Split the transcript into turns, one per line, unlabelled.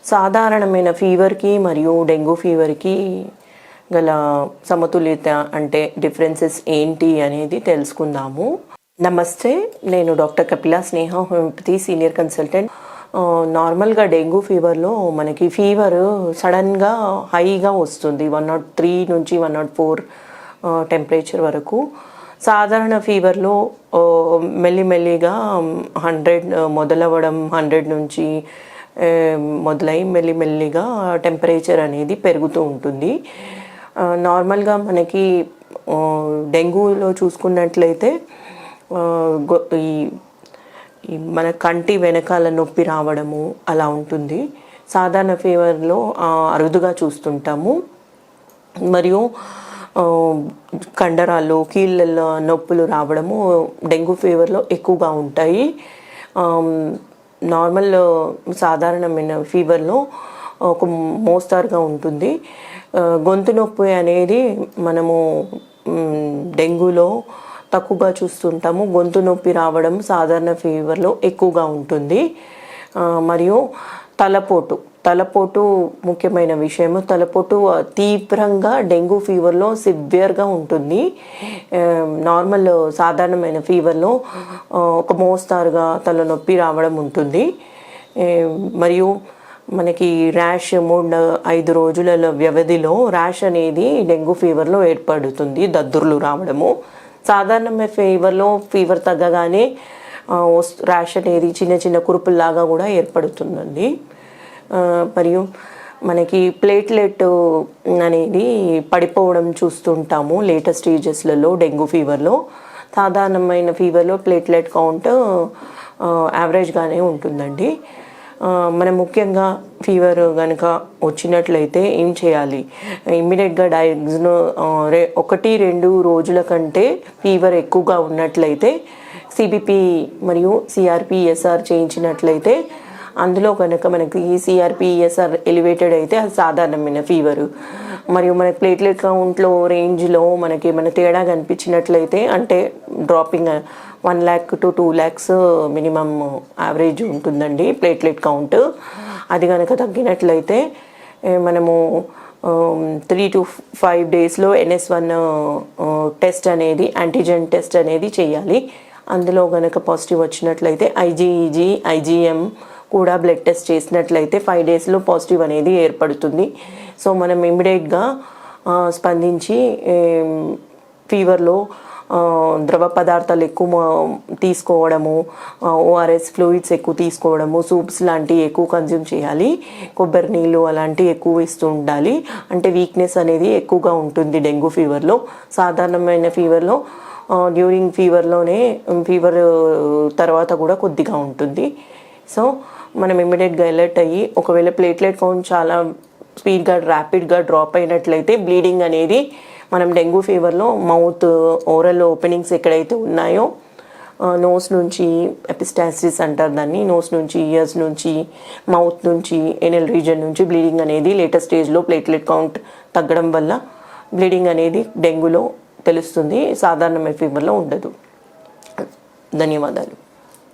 సాధారణమైన ఫీవర్కి మరియు డెంగ్యూ ఫీవర్కి గల సమతుల్యత అంటే డిఫరెన్సెస్ ఏంటి అనేది తెలుసుకుందాము. నమస్తే, నేను డాక్టర్ కపిలా స్నేహ, హోమియోపతి సీనియర్ కన్సల్టెంట్. నార్మల్గా డెంగ్యూ ఫీవర్లో మనకి ఫీవర్ సడన్గా హైగా వస్తుంది, 103 నుంచి 104 టెంపరేచర్ వరకు. సాధారణ ఫీవర్లో మెల్లిమెల్లిగా 100 మొదలవ్వడం, 100 నుంచి మొదలై మెల్లిమెల్లిగా టెంపరేచర్ అనేది పెరుగుతూ ఉంటుంది. నార్మల్గా మనకి డెంగ్యూలో చూసుకున్నట్లయితే ఈ మన కంటి వెనకాల నొప్పి రావడము అలా ఉంటుంది. సాధారణ ఫీవర్లో అరుదుగా చూస్తుంటాము. మరియు కండరాలు, కీళ్ళ నొప్పులు రావడము డెంగ్యూ ఫీవర్లో ఎక్కువగా ఉంటాయి. నార్మల్ సాధారణమైన ఫీవర్లో ఒక మోస్తారుగా ఉంటుంది. గొంతు నొప్పి అనేది మనము డెంగ్యూలో తక్కువగా చూస్తుంటాము. గొంతు నొప్పి రావడం సాధారణ ఫీవర్లో ఎక్కువగా ఉంటుంది. మరియు తలపోటు ముఖ్యమైన విషయము. తలపోటు తీవ్రంగా డెంగ్యూ ఫీవర్లో సివియర్గా ఉంటుంది. నార్మల్ సాధారణమైన ఫీవర్లో ఒక మోస్తారుగా తలనొప్పి రావడం ఉంటుంది. మరియు మనకి ర్యాష్ 3-5 రోజుల వ్యవధిలో ర్యాష్ అనేది డెంగ్యూ ఫీవర్లో ఏర్పడుతుంది, దద్దుర్లు రావడము. సాధారణ ఫీవర్లో ఫీవర్ తగ్గగానే ర్యాష్ అనేది చిన్న చిన్న కురుపుల్లాగా కూడా ఏర్పడుతుందండి. మరియు మనకి ప్లేట్లెట్ అనేది పడిపోవడం చూస్తుంటాము లేటెస్ట్ స్టేజెస్లలో డెంగ్యూ ఫీవర్లో. సాధారణమైన ఫీవర్లో ప్లేట్లెట్ కౌంట్ యావరేజ్గానే ఉంటుందండి. మనం ముఖ్యంగా ఫీవర్ కనుక వచ్చినట్లయితే ఏం చేయాలి? ఇమ్మీడియట్గా 1-2 రోజుల కంటే ఫీవర్ ఎక్కువగా ఉన్నట్లయితే సిబిపి మరియు సిఆర్పిఎస్ఆర్ చేయించినట్లయితే, అందులో కనుక మనకి సిఆర్పిఎస్ఆర్ ఎలివేటెడ్ అయితే అది సాధారణమైన ఫీవరు. మరియు మన ప్లేట్లెట్ కౌంట్లో రేంజ్లో మనకి ఏమైనా తేడా కనిపించినట్లయితే, అంటే dropping 1 lakh to 2 lakhs minimum average ఉంటుందండి ప్లేట్లెట్ కౌంట్. అది కనుక తగ్గినట్లయితే మనము 3 to 5 daysలో NS1 టెస్ట్ అనేది, యాంటీజెన్ టెస్ట్ అనేది చేయాలి. అందులో కనుక పాజిటివ్ వచ్చినట్లయితే IgEg, IgM కూడా బ్లడ్ టెస్ట్ చేసినట్లయితే 5 daysలో పాజిటివ్ అనేది ఏర్పడుతుంది. సో మనం ఇమ్మీడియట్గా స్పందించి ఫీవర్లో ద్రవ పదార్థాలు ఎక్కువ తీసుకోవడము, ORS ఫ్లూయిడ్స్ ఎక్కువ తీసుకోవడము, సూప్స్ లాంటివి ఎక్కువ కన్జ్యూమ్ చేయాలి. కొబ్బరి నీళ్ళు అలాంటివి ఎక్కువ ఇస్తూ ఉండాలి. అంటే వీక్నెస్ అనేది ఎక్కువగా ఉంటుంది డెంగ్యూ ఫీవర్లో. సాధారణమైన ఫీవర్లో డ్యూరింగ్ ఫీవర్లోనే, ఫీవర్ తర్వాత కూడా కొద్దిగా ఉంటుంది. సో మనం ఇమ్మీడియట్గా అలర్ట్ అయ్యి, ఒకవేళ ప్లేట్లెట్ కౌంట్ చాలా స్పీడ్గా ర్యాపిడ్గా డ్రాప్ అయినట్లయితే, బ్లీడింగ్ అనేది మనం డెంగ్యూ ఫీవర్లో మౌత్, ఓరల్ ఓపెనింగ్స్ ఎక్కడైతే ఉన్నాయో, నోస్ నుంచి ఎపిస్టాసిస్ అంటారు దాన్ని, నోస్ నుంచి, ఇయర్స్ నుంచి, మౌత్ నుంచి, ఎనల్ రీజన్ నుంచి బ్లీడింగ్ అనేది లేటెస్ట్ స్టేజ్లో ప్లేట్లెట్ కౌంట్ తగ్గడం వల్ల బ్లీడింగ్ అనేది డెంగ్యూలో తెలుస్తుంది. సాధారణమైన ఫీవర్లో ఉండదు. ధన్యవాదాలు.